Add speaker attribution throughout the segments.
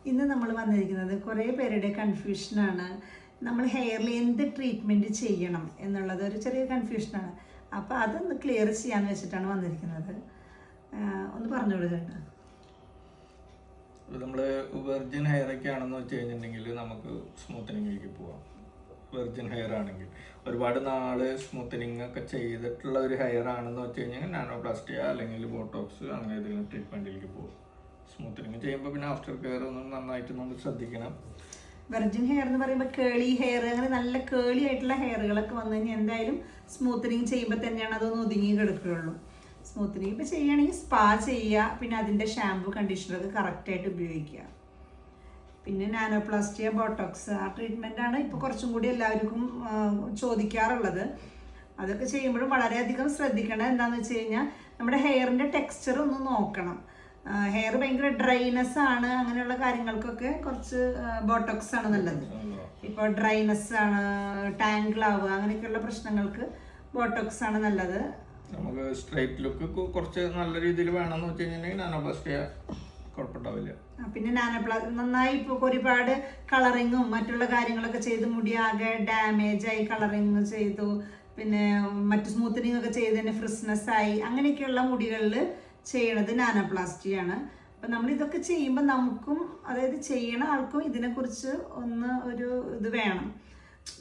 Speaker 1: ഇന്ന് നമ്മൾ വന്നിരിക്കുന്നത് കുറേ പേരുടെ കൺഫ്യൂഷനാണ്. നമ്മൾ ഹെയറിൽ എന്ത് ട്രീറ്റ്മെൻറ്റ് ചെയ്യണം എന്നുള്ളത് ഒരു ചെറിയ കൺഫ്യൂഷനാണ്. അപ്പോൾ അതൊന്ന് ക്ലിയർ ചെയ്യാമെന്ന് വെച്ചിട്ടാണ് വന്നിരിക്കുന്നത്. ഒന്ന് പറഞ്ഞോളൂ ചേട്ടാ.
Speaker 2: നമ്മൾ വെർജിൻ ഹെയർ ഒക്കെ ആണെന്ന് വെച്ച് കഴിഞ്ഞിട്ടുണ്ടെങ്കിൽ നമുക്ക് സ്മൂത്തനിങ്ങിലേക്ക് പോവാം. വെർജിൻ ഹെയർ ആണെങ്കിൽ ഒരുപാട് നാള് സ്മൂത്തനിങ് ഒക്കെ ചെയ്തിട്ടുള്ള ഒരു ഹെയർ ആണെന്ന് വെച്ച് കഴിഞ്ഞാൽ നാനോപ്ലാസ്റ്റിയ അല്ലെങ്കിൽ ബോട്ടോക്സ് അങ്ങനെ ഏതെങ്കിലും ട്രീറ്റ്മെൻറ്റിലേക്ക് പോകും. സ്മൂത്തനിങ് ചെയ്യുമ്പോൾ പിന്നെ ആഫ്റ്റർ കെയർ ഒന്നും നന്നായിട്ട് നമ്മൾ ശ്രദ്ധിക്കണം.
Speaker 1: വെർജിൻ ഹെയർ എന്ന് പറയുമ്പോൾ കേളി ഹെയർ, അങ്ങനെ നല്ല കേളി ആയിട്ടുള്ള ഹെയറുകളൊക്കെ വന്നു കഴിഞ്ഞാൽ എന്തായാലും സ്മൂത്തനിങ് ചെയ്യുമ്പോൾ തന്നെയാണ് അതൊന്ന് ഒതുങ്ങി കിടക്കുകയുള്ളൂ. സ്മൂത്തനിങ് ഇപ്പോൾ ചെയ്യുകയാണെങ്കിൽ സ്പാ ചെയ്യുക, പിന്നെ അതിൻ്റെ ഷാമ്പു കണ്ടീഷണറൊക്കെ കറക്റ്റായിട്ട് ഉപയോഗിക്കുക. പിന്നെ നാനോപ്ലാസ്റ്റിയ ബോട്ടോക്സ് ആ ട്രീറ്റ്മെൻറ്റാണ് ഇപ്പോൾ കുറച്ചും കൂടി എല്ലാവർക്കും ചോദിക്കാറുള്ളത്. അതൊക്കെ ചെയ്യുമ്പോഴും വളരെയധികം ശ്രദ്ധിക്കണം. എന്താണെന്ന് വെച്ച് കഴിഞ്ഞാൽ നമ്മുടെ ഹെയറിൻ്റെ ടെക്സ്ചർ ഒന്ന് നോക്കണം. ഹെയർ ഭയങ്കര ഡ്രൈനെസ് ആണ്, അങ്ങനെയുള്ള കാര്യങ്ങൾക്കൊക്കെ കുറച്ച് ബോട്ടോക്സ് ആണ് നല്ലത്. ഇപ്പോൾ ഡ്രൈനെസ് ആണ്, ടാങ്കിൾ ആവുക, അങ്ങനെയൊക്കെയുള്ള പ്രശ്നങ്ങൾക്ക് ബോട്ടോക്സ് ആണ് നല്ലത്.
Speaker 2: നമുക്ക് സ്ട്രൈറ്റ് ലുക്ക് കുറച്ച് നല്ല രീതിയിൽ വേണമെന്ന് വെച്ച് കഴിഞ്ഞിട്ടുണ്ടെങ്കിൽ നാനോപ്ലാസ്റ്റിയ കുഴപ്പമുണ്ടാവില്ല.
Speaker 1: പിന്നെ നന്നായി ഇപ്പോൾ ഒരുപാട് കളറിങ്ങും മറ്റുള്ള കാര്യങ്ങളൊക്കെ ചെയ്ത് മുടി ആകെ ഡാമേജ് ആയി, കളറിങ് ചെയ്തു, പിന്നെ മറ്റു സ്മൂത്തനിങ് ഒക്കെ ചെയ്തതിന് ഫ്രിസ്നെസ് ആയി, അങ്ങനെയൊക്കെയുള്ള മുടികളിൽ ചെയ്യണത് നാനോപ്ലാസ്റ്റിയാണ്. അപ്പം നമ്മൾ ഇതൊക്കെ ചെയ്യുമ്പോൾ നമുക്കും, അതായത് ചെയ്യണ ആൾക്കും ഇതിനെക്കുറിച്ച് ഒരു ഇത് വേണം.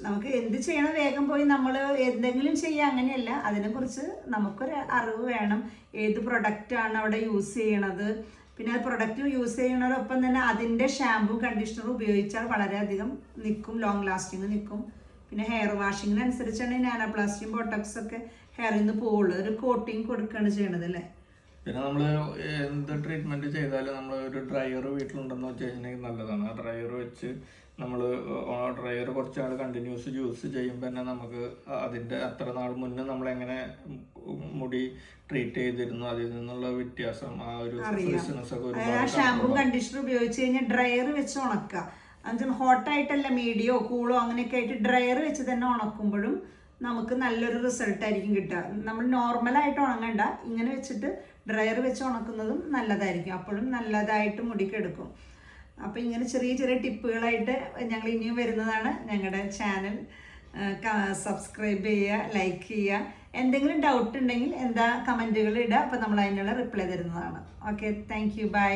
Speaker 1: നമുക്ക് എന്ത് ചെയ്യണം വേഗം പോയി നമ്മൾ എന്തെങ്കിലും ചെയ്യുക അങ്ങനെയല്ല, അതിനെക്കുറിച്ച് നമുക്കൊരു അറിവ് വേണം. ഏത് പ്രൊഡക്റ്റാണ് അവിടെ യൂസ് ചെയ്യണത്, പിന്നെ ആ പ്രൊഡക്റ്റ് യൂസ് ചെയ്യുന്നതോടൊപ്പം തന്നെ അതിൻ്റെ ഷാമ്പൂ കണ്ടീഷണർ ഉപയോഗിച്ചാൽ വളരെയധികം നിൽക്കും, ലോങ് ലാസ്റ്റിങ് നിൽക്കും. പിന്നെ ഹെയർ വാഷിങ്ങിനനുസരിച്ചാണ് ഈ നാനോപ്ലാസ്റ്റിയും ബോട്ടോക്സ് ഒക്കെ ഹെയറിൽ നിന്ന് പോവുള്ളൂ. ഒരു കോട്ടിങ് കൊടുക്കുകയാണ് ചെയ്യണത് അല്ലേ.
Speaker 2: പിന്നെ നമ്മൾ എന്ത് ട്രീറ്റ്മെൻറ്റ് ചെയ്താലും നമ്മൾ ഒരു ഡ്രയർ വീട്ടിലുണ്ടെന്ന് വെച്ച് കഴിഞ്ഞിട്ടുണ്ടെങ്കിൽ നല്ലതാണ്. ആ ഡ്രയർ വെച്ച് നമ്മൾ ആ ഡ്രയർ കുറച്ച് നാൾ കണ്ടിന്യൂസ് യൂസ് ചെയ്യുമ്പോൾ തന്നെ നമുക്ക് അതിൻ്റെ അത്ര നാൾ മുന്നേ നമ്മളെങ്ങനെ മുടി ട്രീറ്റ് ചെയ്തിരുന്നു അതിൽ നിന്നുള്ള വ്യത്യാസം, ആ ഒരു ഫ്രഷ്നെസ് ഒക്കെ
Speaker 1: ഷാമ്പൂ കണ്ടീഷണർ ഉപയോഗിച്ച് കഴിഞ്ഞാൽ ഡ്രയർ വെച്ച് ഉണക്കുക. എന്നുവെച്ചാൽ ഹോട്ടായിട്ടല്ല, മീഡിയോ കൂളോ അങ്ങനെയൊക്കെ ആയിട്ട് ഡ്രയർ വെച്ച് തന്നെ ഉണക്കുമ്പോഴും നമുക്ക് നല്ലൊരു റിസൾട്ട് ആയിരിക്കും കിട്ടുക. നമ്മൾ നോർമലായിട്ട് ഉണങ്ങണ്ട, ഇങ്ങനെ വെച്ചിട്ട് ഡ്രയർ വെച്ച് ഉണക്കുന്നതും നല്ലതായിരിക്കും, അപ്പോഴും നല്ലതായിട്ട് മുടിക്കെടുക്കും. അപ്പോൾ ഇങ്ങനെ ചെറിയ ചെറിയ ടിപ്പുകളായിട്ട് ഞങ്ങൾ ഇനിയും വരുന്നതാണ്. ഞങ്ങളുടെ ചാനൽ സബ്സ്ക്രൈബ് ചെയ്യുക, ലൈക്ക് ചെയ്യുക. എന്തെങ്കിലും ഡൗട്ട് ഉണ്ടെങ്കിൽ കമൻറ്റുകൾ ഇടുക, അപ്പോൾ നമ്മൾ അതിനുള്ള റിപ്ലൈ തരുന്നതാണ്. Okay, thank you, by.